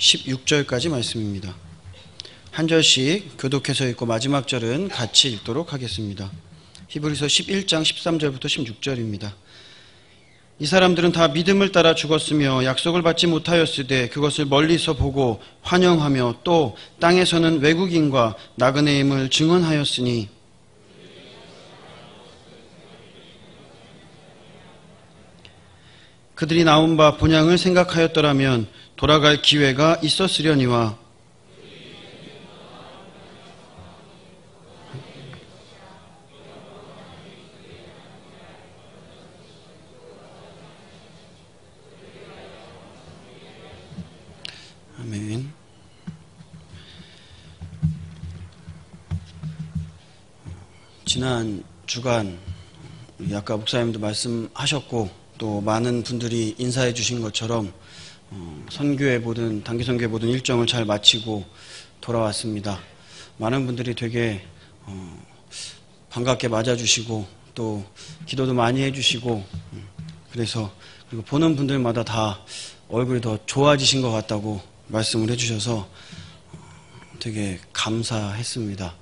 16절까지 말씀입니다. 한 절씩 교독해서 읽고 마지막 절은 같이 읽도록 하겠습니다. 히브리서 11장 13절부터 16절입니다. 이 사람들은 다 믿음을 따라 죽었으며 약속을 받지 못하였으되 그것을 멀리서 보고 환영하며 또 땅에서는 외국인과 나그네임을 증언하였으니 그들이 나온 바 본향을 생각하였더라면 돌아갈 기회가 있었으려니와 아멘. 지난 주간 아까 목사님도 말씀하셨고 또 많은 분들이 인사해 주신 것처럼 선교회 보든 단기 선교회 보든 일정을 잘 마치고 돌아왔습니다. 많은 분들이 되게 반갑게 맞아주시고 또 기도도 많이 해주시고 그래서 그리고 보는 분들마다 다 얼굴이 더 좋아지신 것 같다고 말씀을 해주셔서 되게 감사했습니다.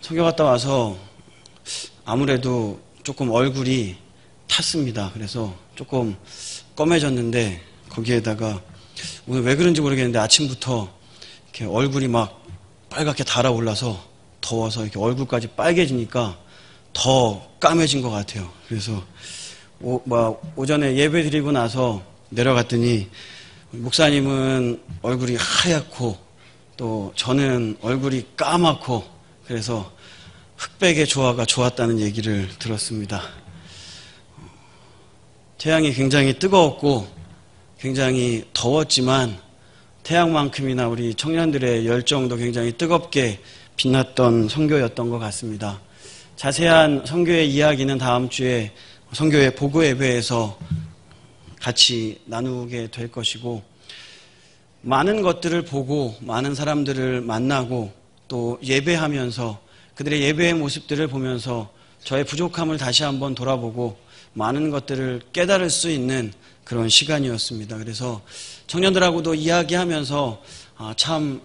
선교 갔다 와서 아무래도 조금 얼굴이 탔습니다. 그래서 조금 검해졌는데 거기에다가 오늘 왜 그런지 모르겠는데 아침부터 이렇게 얼굴이 막 빨갛게 달아올라서 더워서 이렇게 얼굴까지 빨개지니까 더 까매진 것 같아요. 그래서 오전에 예배 드리고 나서 내려갔더니 목사님은 얼굴이 하얗고 또 저는 얼굴이 까맣고 그래서 흑백의 조화가 좋았다는 얘기를 들었습니다. 태양이 굉장히 뜨거웠고 굉장히 더웠지만 태양만큼이나 우리 청년들의 열정도 굉장히 뜨겁게 빛났던 선교였던 것 같습니다. 자세한 선교의 이야기는 다음 주에 선교회 보고 예배에서 같이 나누게 될 것이고 많은 것들을 보고 많은 사람들을 만나고 또 예배하면서 그들의 예배의 모습들을 보면서 저의 부족함을 다시 한번 돌아보고 많은 것들을 깨달을 수 있는 그런 시간이었습니다. 그래서 청년들하고도 이야기하면서 참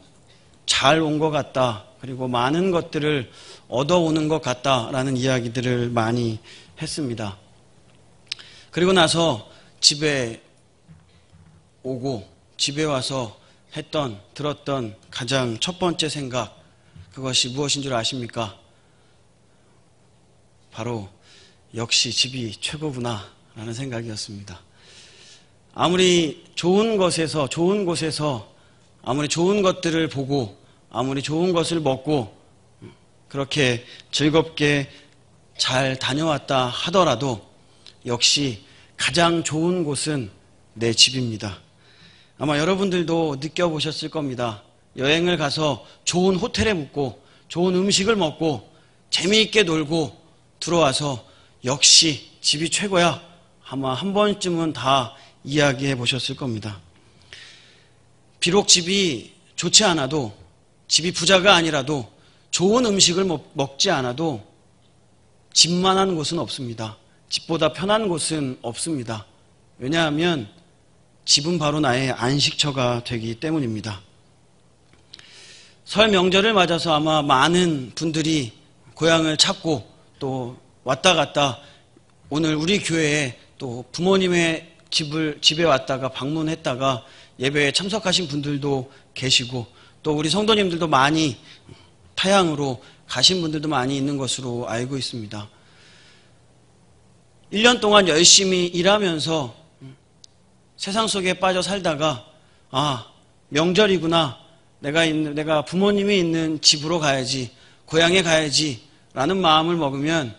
잘 온 것 같다. 그리고 많은 것들을 얻어오는 것 같다라는 이야기들을 많이 했습니다. 그리고 나서 집에 오고 집에 와서 들었던 가장 첫 번째 생각 그것이 무엇인 줄 아십니까? 바로 역시 집이 최고구나 라는 생각이었습니다. 아무리 좋은 곳에서 아무리 좋은 것들을 보고 아무리 좋은 것을 먹고 그렇게 즐겁게 잘 다녀왔다 하더라도 역시 가장 좋은 곳은 내 집입니다. 아마 여러분들도 느껴보셨을 겁니다. 여행을 가서 좋은 호텔에 묵고 좋은 음식을 먹고 재미있게 놀고 들어와서 역시 집이 최고야. 아마 한 번쯤은 다 이야기해 보셨을 겁니다. 비록 집이 좋지 않아도 집이 부자가 아니라도 좋은 음식을 먹지 않아도 집만한 곳은 없습니다. 집보다 편한 곳은 없습니다. 왜냐하면 집은 바로 나의 안식처가 되기 때문입니다. 설 명절을 맞아서 아마 많은 분들이 고향을 찾고 또 왔다 갔다 오늘 우리 교회에 또 부모님의 집에 왔다가 방문했다가 예배에 참석하신 분들도 계시고 또 우리 성도님들도 많이 타향으로 가신 분들도 많이 있는 것으로 알고 있습니다. 1년 동안 열심히 일하면서 세상 속에 빠져 살다가 명절이구나. 내가 부모님이 있는 집으로 가야지, 고향에 가야지 라는 마음을 먹으면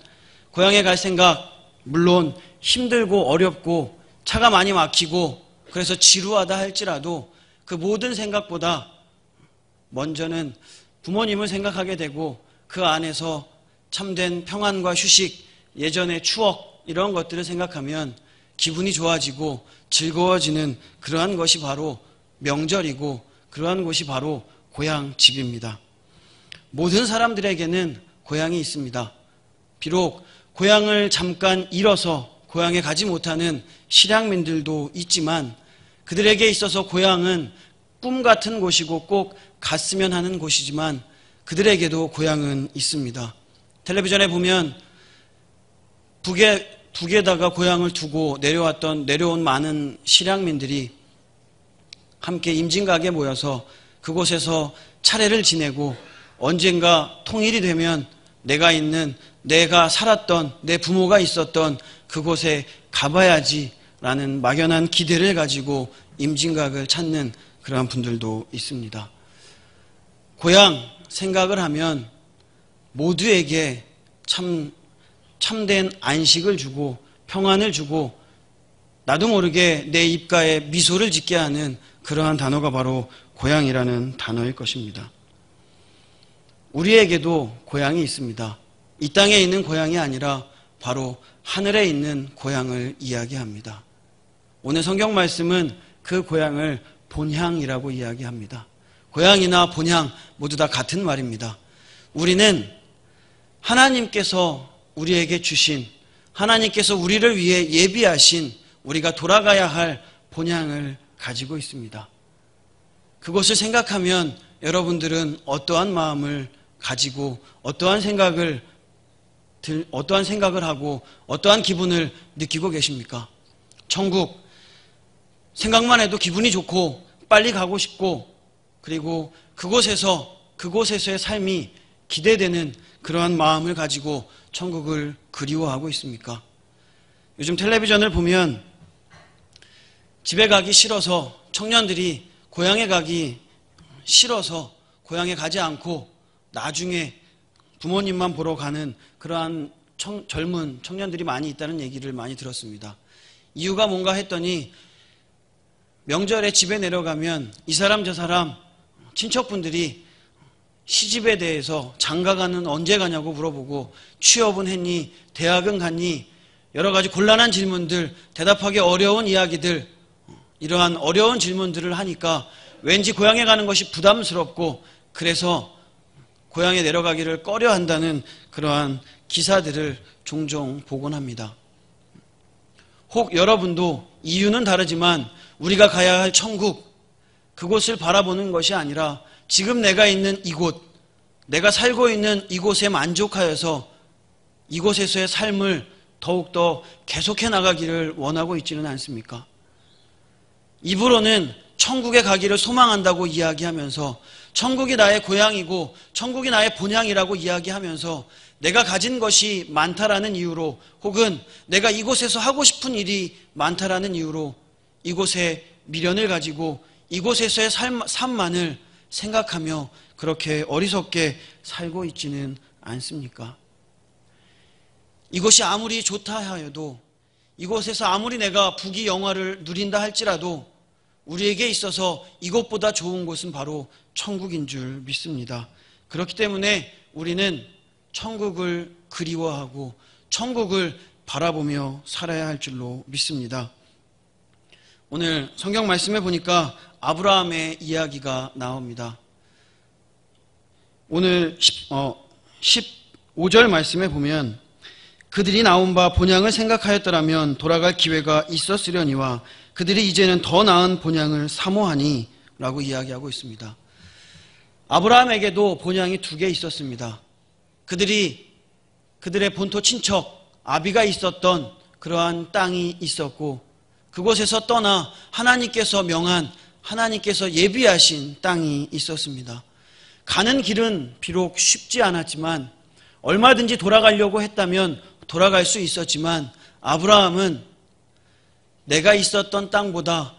고향에 갈 생각, 물론 힘들고 어렵고 차가 많이 막히고 그래서 지루하다 할지라도 그 모든 생각보다 먼저는 부모님을 생각하게 되고 그 안에서 참된 평안과 휴식, 예전의 추억 이런 것들을 생각하면 기분이 좋아지고 즐거워지는 그러한 것이 바로 명절이고 그러한 곳이 바로 고향 집입니다. 모든 사람들에게는 고향이 있습니다. 비록 고향을 잠깐 잃어서 고향에 가지 못하는 실향민들도 있지만 그들에게 있어서 고향은 꿈 같은 곳이고 꼭 갔으면 하는 곳이지만 그들에게도 고향은 있습니다. 텔레비전에 보면 북에다가 고향을 두고 내려온 많은 실향민들이 함께 임진각에 모여서 그곳에서 차례를 지내고 언젠가 통일이 되면 내가 살았던 내 부모가 있었던 그곳에 가봐야지라는 막연한 기대를 가지고 임진각을 찾는 그러한 분들도 있습니다. 고향 생각을 하면 모두에게 참된 안식을 주고 평안을 주고 나도 모르게 내 입가에 미소를 짓게 하는 그러한 단어가 바로 고향이라는 단어일 것입니다. 우리에게도 고향이 있습니다. 이 땅에 있는 고향이 아니라 바로 하늘에 있는 고향을 이야기합니다. 오늘 성경 말씀은 그 고향을 본향이라고 이야기합니다. 고향이나 본향 모두 다 같은 말입니다. 우리는 하나님께서 우리에게 주신, 하나님께서 우리를 위해 예비하신 우리가 돌아가야 할 본향을 가지고 있습니다. 그것을 생각하면 여러분들은 어떠한 마음을 가지고 어떠한 생각을 하고 어떠한 기분을 느끼고 계십니까? 천국 생각만 해도 기분이 좋고 빨리 가고 싶고 그리고 그곳에서의 삶이 기대되는 그러한 마음을 가지고 천국을 그리워하고 있습니까? 요즘 텔레비전을 보면 집에 가기 싫어서 청년들이 고향에 가기 싫어서 고향에 가지 않고 나중에 부모님만 보러 가는 그러한 젊은 청년들이 많이 있다는 얘기를 많이 들었습니다. 이유가 뭔가 했더니 명절에 집에 내려가면 이 사람 저 사람 친척분들이 시집에 대해서 장가가는 언제 가냐고 물어보고 취업은 했니? 대학은 갔니? 여러 가지 곤란한 질문들, 대답하기 어려운 이야기들, 이러한 어려운 질문들을 하니까 왠지 고향에 가는 것이 부담스럽고 그래서 고향에 내려가기를 꺼려한다는 그러한 기사들을 종종 보곤 합니다. 혹 여러분도 이유는 다르지만 우리가 가야 할 천국, 그곳을 바라보는 것이 아니라 지금 내가 있는 이곳, 내가 살고 있는 이곳에 만족하여서 이곳에서의 삶을 더욱더 계속해 나가기를 원하고 있지는 않습니까? 입으로는 천국에 가기를 소망한다고 이야기하면서 천국이 나의 고향이고 천국이 나의 본향이라고 이야기하면서 내가 가진 것이 많다라는 이유로 혹은 내가 이곳에서 하고 싶은 일이 많다라는 이유로 이곳에 미련을 가지고 이곳에서의 삶만을 생각하며 그렇게 어리석게 살고 있지는 않습니까? 이곳이 아무리 좋다 하여도 이곳에서 아무리 내가 부귀영화를 누린다 할지라도 우리에게 있어서 이곳보다 좋은 곳은 바로 천국인 줄 믿습니다. 그렇기 때문에 우리는 천국을 그리워하고 천국을 바라보며 살아야 할 줄로 믿습니다. 오늘 성경 말씀에 보니까 아브라함의 이야기가 나옵니다. 오늘 15절 말씀에 보면 그들이 나온 바 본향을 생각하였더라면 돌아갈 기회가 있었으려니와 그들이 이제는 더 나은 본향을 사모하니 라고 이야기하고 있습니다. 아브라함에게도 본향이 2개 있었습니다. 그들의 본토 친척 아비가 있었던 그러한 땅이 있었고 그곳에서 떠나 하나님께서 명한 하나님께서 예비하신 땅이 있었습니다. 가는 길은 비록 쉽지 않았지만 얼마든지 돌아가려고 했다면 돌아갈 수 있었지만 아브라함은 내가 있었던 땅보다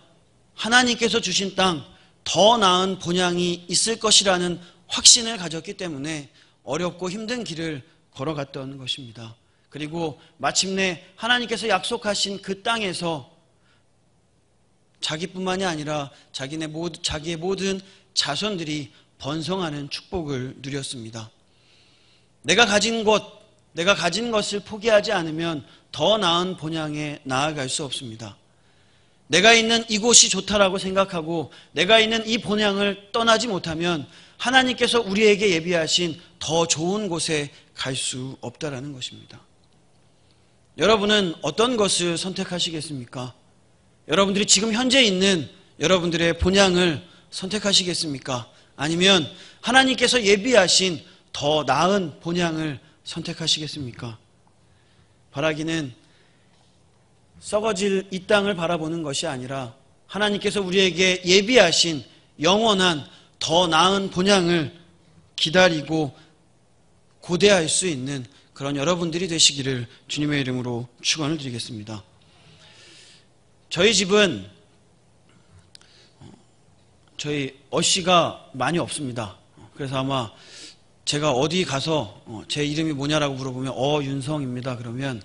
하나님께서 주신 땅 더 나은 본향이 있을 것이라는 확신을 가졌기 때문에 어렵고 힘든 길을 걸어갔던 것입니다. 그리고 마침내 하나님께서 약속하신 그 땅에서 자기뿐만이 아니라 자기의 모든 자손들이 번성하는 축복을 누렸습니다. 내가 가진 것을 포기하지 않으면 더 나은 본향에 나아갈 수 없습니다. 내가 있는 이곳이 좋다라고 생각하고 내가 있는 이 본향을 떠나지 못하면 하나님께서 우리에게 예비하신 더 좋은 곳에 갈 수 없다라는 것입니다. 여러분은 어떤 것을 선택하시겠습니까? 여러분들이 지금 현재 있는 여러분들의 본향을 선택하시겠습니까? 아니면 하나님께서 예비하신 더 나은 본향을 선택하시겠습니까? 바라기는 썩어질 이 땅을 바라보는 것이 아니라 하나님께서 우리에게 예비하신 영원한 더 나은 본향을 기다리고 고대할 수 있는 그런 여러분들이 되시기를 주님의 이름으로 축원을 드리겠습니다. 저희 집은 저희 어씨가 많이 없습니다. 그래서 아마 제가 어디 가서 제 이름이 뭐냐라고 물어보면 윤성입니다. 그러면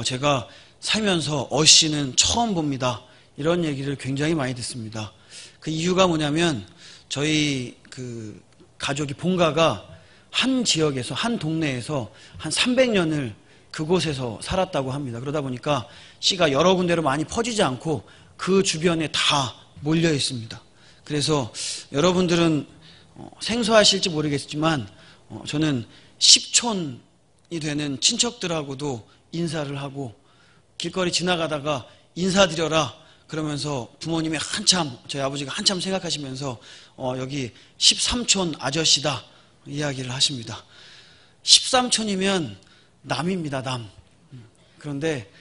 제가 살면서 어씨는 처음 봅니다. 이런 얘기를 굉장히 많이 듣습니다. 그 이유가 뭐냐면 저희 그 가족이 본가가 한 지역에서 한 동네에서 한 300년을 그곳에서 살았다고 합니다. 그러다 보니까 씨가 여러 군데로 많이 퍼지지 않고 그 주변에 다 몰려 있습니다. 그래서 여러분들은 생소하실지 모르겠지만 저는 10촌이 되는 친척들하고도 인사를 하고 길거리 지나가다가 인사드려라 그러면서 부모님이 저희 아버지가 한참 생각하시면서 여기 13촌 아저씨다 이야기를 하십니다. 13촌이면 남입니다. 남. 그런데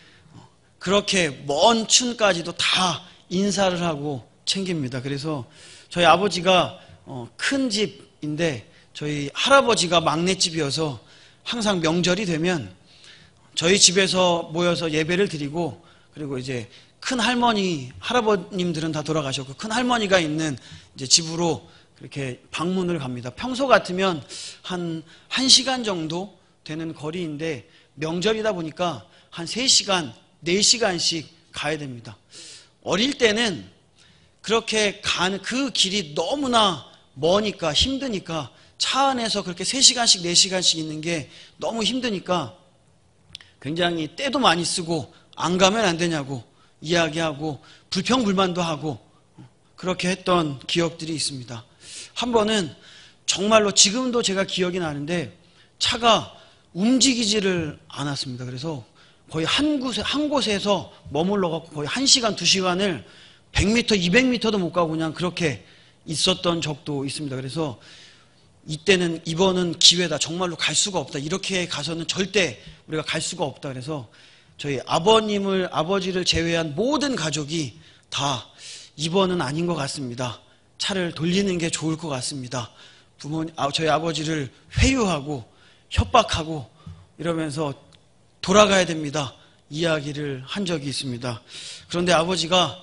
그렇게 먼 촌까지도 다 인사를 하고 챙깁니다. 그래서 저희 아버지가 큰 집인데 저희 할아버지가 막내집이어서 항상 명절이 되면 저희 집에서 모여서 예배를 드리고 그리고 이제 큰 할머니, 할아버님들은 다 돌아가셨고 큰 할머니가 있는 이제 집으로 그렇게 방문을 갑니다. 평소 같으면 한 1시간 정도 되는 거리인데 명절이다 보니까 한 3시간, 4시간씩 가야 됩니다. 어릴 때는 그렇게 가는 그 길이 너무나 머니까 힘드니까 차 안에서 그렇게 3시간씩, 4시간씩 있는 게 너무 힘드니까 굉장히 때도 많이 쓰고 안 가면 안 되냐고 이야기하고 불평불만도 하고 그렇게 했던 기억들이 있습니다. 한 번은 정말로 지금도 제가 기억이 나는데 차가 움직이지를 않았습니다. 그래서 거의 한 곳에서 머물러 갖고 거의 1시간, 2시간을 100m, 200m도 못 가고 그냥 그렇게 있었던 적도 있습니다. 그래서 이번은 기회다. 정말로 갈 수가 없다. 이렇게 가서는 절대 우리가 갈 수가 없다. 그래서 저희 아버지를 제외한 모든 가족이 다 이번은 아닌 것 같습니다. 차를 돌리는 게 좋을 것 같습니다. 저희 아버지를 회유하고 협박하고 이러면서 돌아가야 됩니다. 이야기를 한 적이 있습니다. 그런데 아버지가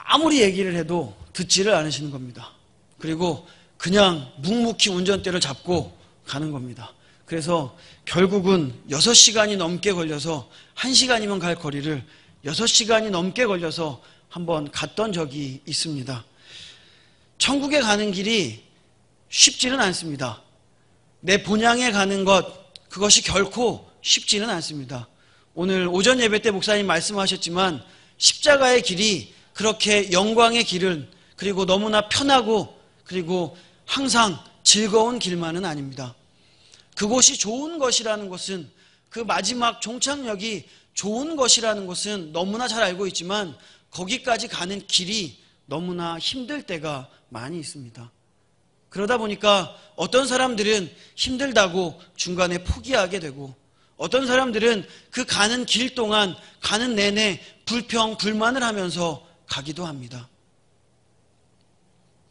아무리 얘기를 해도 듣지를 않으시는 겁니다. 그리고 그냥 묵묵히 운전대를 잡고 가는 겁니다. 그래서 결국은 6시간이 넘게 걸려서 1시간이면 갈 거리를 6시간이 넘게 걸려서 한번 갔던 적이 있습니다. 천국에 가는 길이 쉽지는 않습니다. 내 본향에 가는 그것이 결코 쉽지는 않습니다. 오늘 오전 예배 때 목사님 말씀하셨지만 십자가의 길이 그렇게 영광의 길은 그리고 너무나 편하고 그리고 항상 즐거운 길만은 아닙니다. 그곳이 좋은 것이라는 것은 그 마지막 종착역이 좋은 것이라는 것은 너무나 잘 알고 있지만 거기까지 가는 길이 너무나 힘들 때가 많이 있습니다. 그러다 보니까 어떤 사람들은 힘들다고 중간에 포기하게 되고 어떤 사람들은 그 가는 길 동안 가는 내내 불평, 불만을 하면서 가기도 합니다.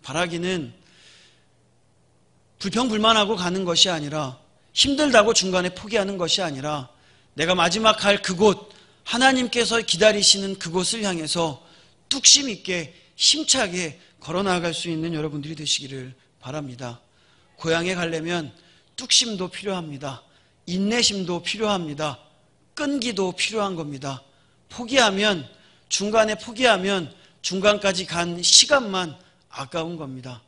바라기는 불평, 불만하고 가는 것이 아니라 힘들다고 중간에 포기하는 것이 아니라 내가 마지막 갈 그곳, 하나님께서 기다리시는 그곳을 향해서 뚝심 있게 힘차게 걸어나갈 수 있는 여러분들이 되시기를 바랍니다. 고향에 가려면 뚝심도 필요합니다. 인내심도 필요합니다. 끈기도 필요한 겁니다. 중간에 포기하면 중간까지 간 시간만 아까운 겁니다.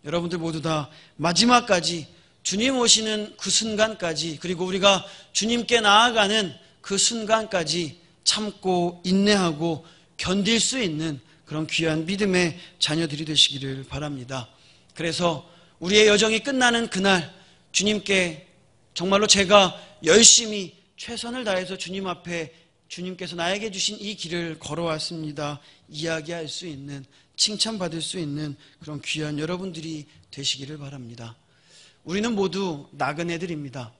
여러분들 모두 다 마지막까지 주님 오시는 그 순간까지 그리고 우리가 주님께 나아가는 그 순간까지 참고 인내하고 견딜 수 있는 그런 귀한 믿음의 자녀들이 되시기를 바랍니다. 그래서 우리의 여정이 끝나는 그날 주님께 정말로 제가 열심히 최선을 다해서 주님 앞에 주님께서 나에게 주신 이 길을 걸어왔습니다 이야기할 수 있는, 칭찬받을 수 있는 그런 귀한 여러분들이 되시기를 바랍니다. 우리는 모두 나그네들입니다.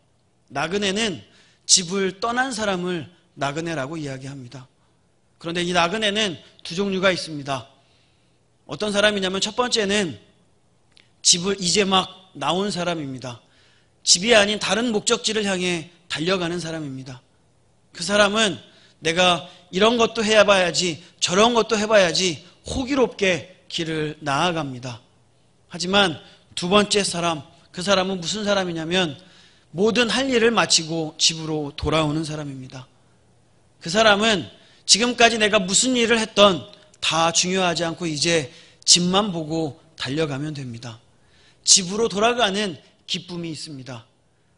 나그네는 집을 떠난 사람을 나그네라고 이야기합니다. 그런데 이 나그네는 두 종류가 있습니다. 어떤 사람이냐면 첫 번째는 집을 이제 막 나온 사람입니다. 집이 아닌 다른 목적지를 향해 달려가는 사람입니다. 그 사람은 내가 이런 것도 해봐야지 저런 것도 해봐야지 호기롭게 길을 나아갑니다. 하지만 두 번째 사람, 그 사람은 무슨 사람이냐면 모든 할 일을 마치고 집으로 돌아오는 사람입니다. 그 사람은 지금까지 내가 무슨 일을 했던 다 중요하지 않고 이제 집만 보고 달려가면 됩니다. 집으로 돌아가는 기쁨이 있습니다.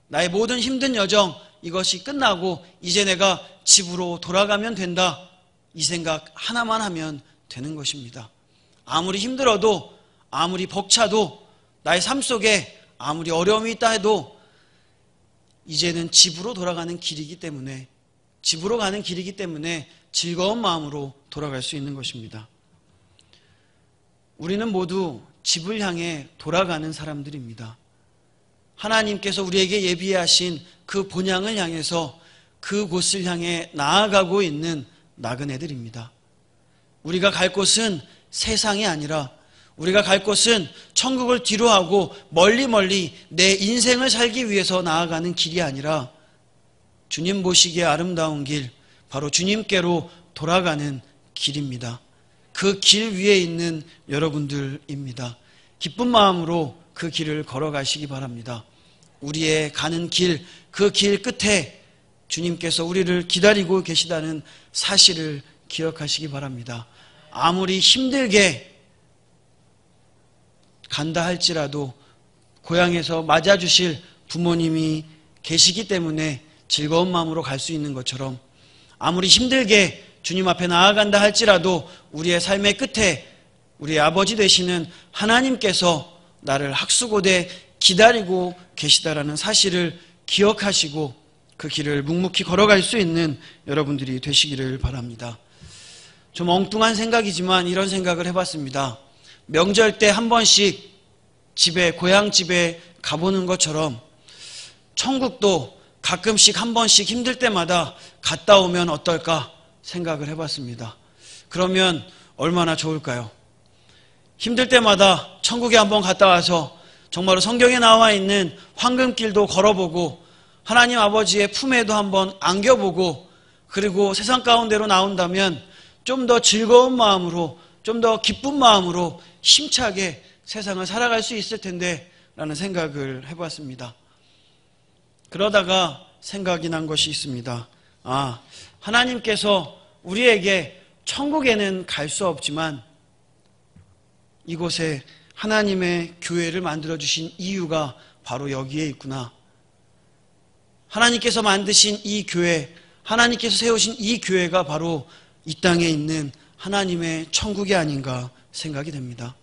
나의 모든 힘든 여정, 이것이 끝나고 이제 내가 집으로 돌아가면 된다, 이 생각 하나만 하면 되는 것입니다. 아무리 힘들어도, 아무리 벅차도, 나의 삶 속에 아무리 어려움이 있다 해도 이제는 집으로 돌아가는 길이기 때문에, 집으로 가는 길이기 때문에 즐거운 마음으로 돌아갈 수 있는 것입니다. 우리는 모두 집을 향해 돌아가는 사람들입니다. 하나님께서 우리에게 예비하신 그 본향을 향해서 그곳을 향해 나아가고 있는 나그네들입니다. 우리가 갈 곳은 세상이 아니라, 우리가 갈 곳은 천국을 뒤로하고 멀리 내 인생을 살기 위해서 나아가는 길이 아니라 주님 보시기에 아름다운 길, 바로 주님께로 돌아가는 길입니다. 그 길 위에 있는 여러분들입니다. 기쁜 마음으로 그 길을 걸어가시기 바랍니다. 우리의 가는 길, 그 길 끝에 주님께서 우리를 기다리고 계시다는 사실을 기억하시기 바랍니다. 아무리 힘들게 간다 할지라도 고향에서 맞아주실 부모님이 계시기 때문에 즐거운 마음으로 갈 수 있는 것처럼, 아무리 힘들게 주님 앞에 나아간다 할지라도 우리의 삶의 끝에 우리 아버지 되시는 하나님께서 나를 학수고대 기다리고 계시다라는 사실을 기억하시고 그 길을 묵묵히 걸어갈 수 있는 여러분들이 되시기를 바랍니다. 좀 엉뚱한 생각이지만 이런 생각을 해봤습니다. 명절 때 한 번씩 집에, 고향집에 가보는 것처럼 천국도 가끔씩 한 번씩 힘들 때마다 갔다 오면 어떨까 생각을 해봤습니다. 그러면 얼마나 좋을까요? 힘들 때마다 천국에 한번 갔다 와서 정말로 성경에 나와 있는 황금길도 걸어보고 하나님 아버지의 품에도 한번 안겨보고, 그리고 세상 가운데로 나온다면 좀 더 즐거운 마음으로, 좀 더 기쁜 마음으로 힘차게 세상을 살아갈 수 있을 텐데 라는 생각을 해봤습니다. 그러다가 생각이 난 것이 있습니다. 하나님께서 우리에게 천국에는 갈 수 없지만 이곳에 하나님의 교회를 만들어주신 이유가 바로 여기에 있구나. 하나님께서 만드신 이 교회, 하나님께서 세우신 이 교회가 바로 이 땅에 있는 하나님의 천국이 아닌가 생각이 됩니다.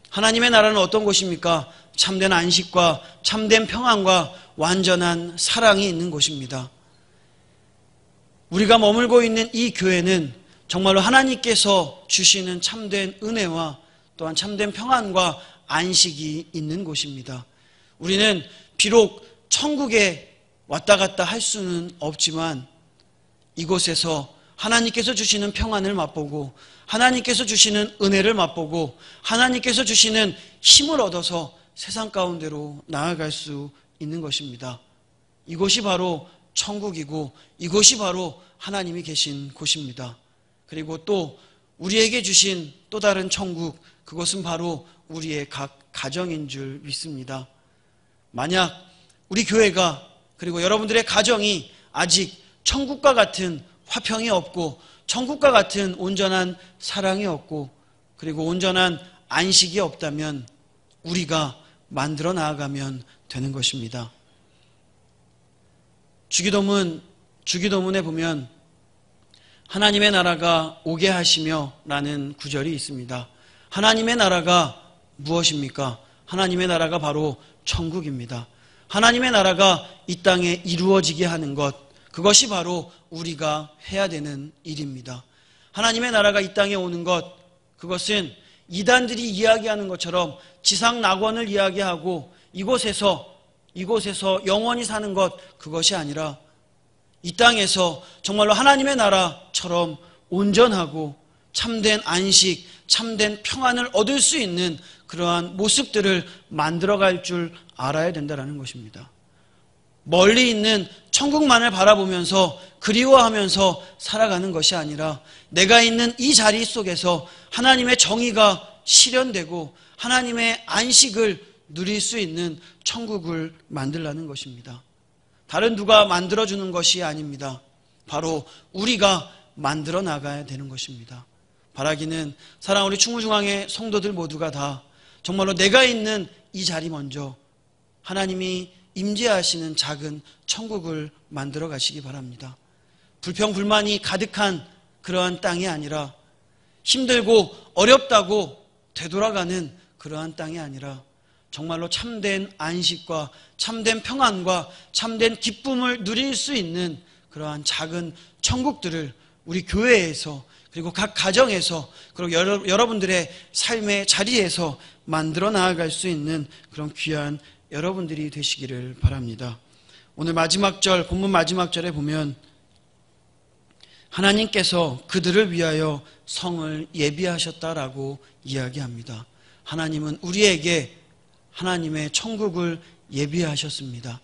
하나님의 나라는 어떤 곳입니까? 참된 안식과 참된 평안과 완전한 사랑이 있는 곳입니다. 우리가 머물고 있는 이 교회는 정말로 하나님께서 주시는 참된 은혜와 또한 참된 평안과 안식이 있는 곳입니다. 우리는 비록 천국에 왔다 갔다 할 수는 없지만 이곳에서 하나님께서 주시는 평안을 맛보고, 하나님께서 주시는 은혜를 맛보고, 하나님께서 주시는 힘을 얻어서 세상 가운데로 나아갈 수 있는 것입니다. 이곳이 바로 천국이고 이곳이 바로 하나님이 계신 곳입니다. 그리고 또 우리에게 주신 또 다른 천국, 그것은 바로 우리의 각 가정인 줄 믿습니다. 만약 우리 교회가, 그리고 여러분들의 가정이 아직 천국과 같은 화평이 없고, 천국과 같은 온전한 사랑이 없고, 그리고 온전한 안식이 없다면 우리가 만들어 나아가면 되는 것입니다. 주기도문에 보면 하나님의 나라가 오게 하시며 라는 구절이 있습니다. 하나님의 나라가 무엇입니까? 하나님의 나라가 바로 천국입니다. 하나님의 나라가 이 땅에 이루어지게 하는 것, 그것이 바로 우리가 해야 되는 일입니다. 하나님의 나라가 이 땅에 오는 것, 그것은 이단들이 이야기하는 것처럼 지상 낙원을 이야기하고 이곳에서 영원히 사는 것, 그것이 아니라 이 땅에서 정말로 하나님의 나라처럼 온전하고 참된 안식, 참된 평안을 얻을 수 있는 그러한 모습들을 만들어갈 줄 알아야 된다는 것입니다. 멀리 있는 천국만을 바라보면서 그리워하면서 살아가는 것이 아니라 내가 있는 이 자리 속에서 하나님의 정의가 실현되고 하나님의 안식을 누릴 수 있는 천국을 만들라는 것입니다. 다른 누가 만들어주는 것이 아닙니다. 바로 우리가 만들어 나가야 되는 것입니다. 바라기는 사랑하는 우리 충무중앙의 성도들 모두가 다 정말로 내가 있는 이 자리 먼저 하나님이 임재하시는 작은 천국을 만들어 가시기 바랍니다. 불평불만이 가득한 그러한 땅이 아니라 힘들고 어렵다고 되돌아가는 그러한 땅이 아니라 정말로 참된 안식과 참된 평안과 참된 기쁨을 누릴 수 있는 그러한 작은 천국들을 우리 교회에서 그리고 각 가정에서 그리고 여러분들의 삶의 자리에서 만들어 나아갈 수 있는 그런 귀한 여러분들이 되시기를 바랍니다. 오늘 마지막 절, 본문 마지막 절에 보면 하나님께서 그들을 위하여 성을 예비하셨다라고 이야기합니다. 하나님은 우리에게 하나님의 천국을 예비하셨습니다.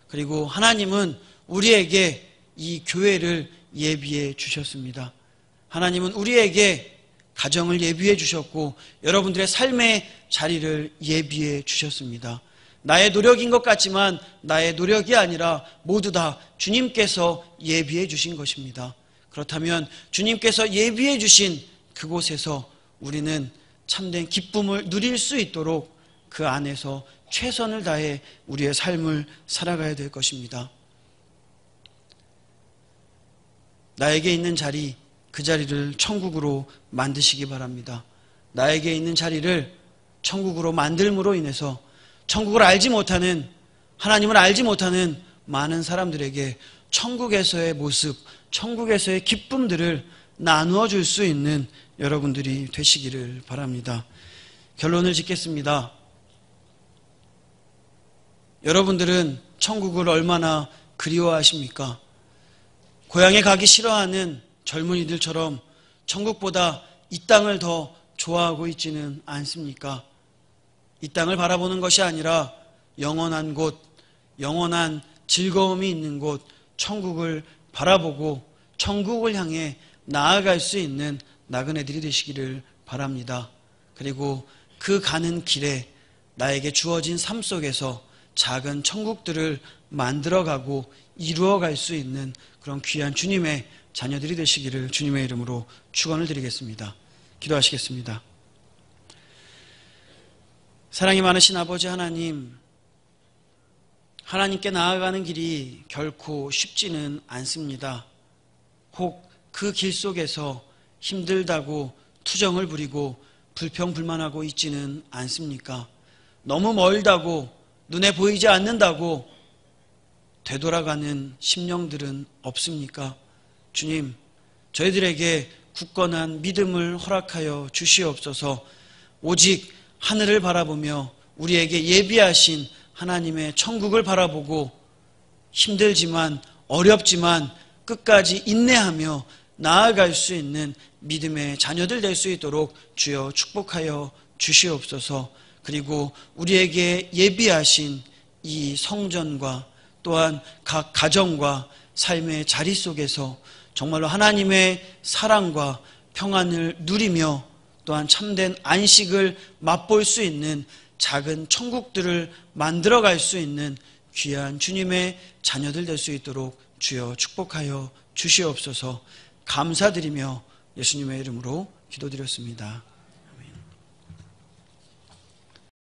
그리고 하나님은 우리에게 이 교회를 예비해 주셨습니다. 하나님은 우리에게 가정을 예비해 주셨고 여러분들의 삶의 자리를 예비해 주셨습니다. 나의 노력인 것 같지만 나의 노력이 아니라 모두 다 주님께서 예비해 주신 것입니다. 그렇다면 주님께서 예비해 주신 그곳에서 우리는 참된 기쁨을 누릴 수 있도록 그 안에서 최선을 다해 우리의 삶을 살아가야 될 것입니다. 나에게 있는 자리, 그 자리를 천국으로 만드시기 바랍니다. 나에게 있는 자리를 천국으로 만들므로 인해서 천국을 알지 못하는, 하나님을 알지 못하는 많은 사람들에게 천국에서의 모습, 천국에서의 기쁨들을 나누어 줄 수 있는 여러분들이 되시기를 바랍니다. 결론을 짓겠습니다. 여러분들은 천국을 얼마나 그리워하십니까? 고향에 가기 싫어하는 젊은이들처럼 천국보다 이 땅을 더 좋아하고 있지는 않습니까? 이 땅을 바라보는 것이 아니라 영원한 곳, 영원한 즐거움이 있는 곳, 천국을 바라보고 천국을 향해 나아갈 수 있는 나그네들이 되시기를 바랍니다. 그리고 그 가는 길에 나에게 주어진 삶 속에서 작은 천국들을 만들어가고 이루어갈 수 있는 그런 귀한 주님의 자녀들이 되시기를 주님의 이름으로 축원을 드리겠습니다. 기도하시겠습니다. 사랑이 많으신 아버지 하나님, 하나님께 나아가는 길이 결코 쉽지는 않습니다. 혹 그 길 속에서 힘들다고 투정을 부리고 불평불만하고 있지는 않습니까? 너무 멀다고 눈에 보이지 않는다고 되돌아가는 심령들은 없습니까? 주님, 저희들에게 굳건한 믿음을 허락하여 주시옵소서. 오직 하늘을 바라보며 우리에게 예비하신 하나님의 천국을 바라보고 힘들지만 어렵지만 끝까지 인내하며 나아갈 수 있는 믿음의 자녀들 될 수 있도록 주여 축복하여 주시옵소서. 그리고 우리에게 예비하신 이 성전과 또한 각 가정과 삶의 자리 속에서 정말로 하나님의 사랑과 평안을 누리며 또한 참된 안식을 맛볼 수 있는 작은 천국들을 만들어갈 수 있는 귀한 주님의 자녀들 될 수 있도록 주여 축복하여 주시옵소서. 감사드리며 예수님의 이름으로 기도드렸습니다.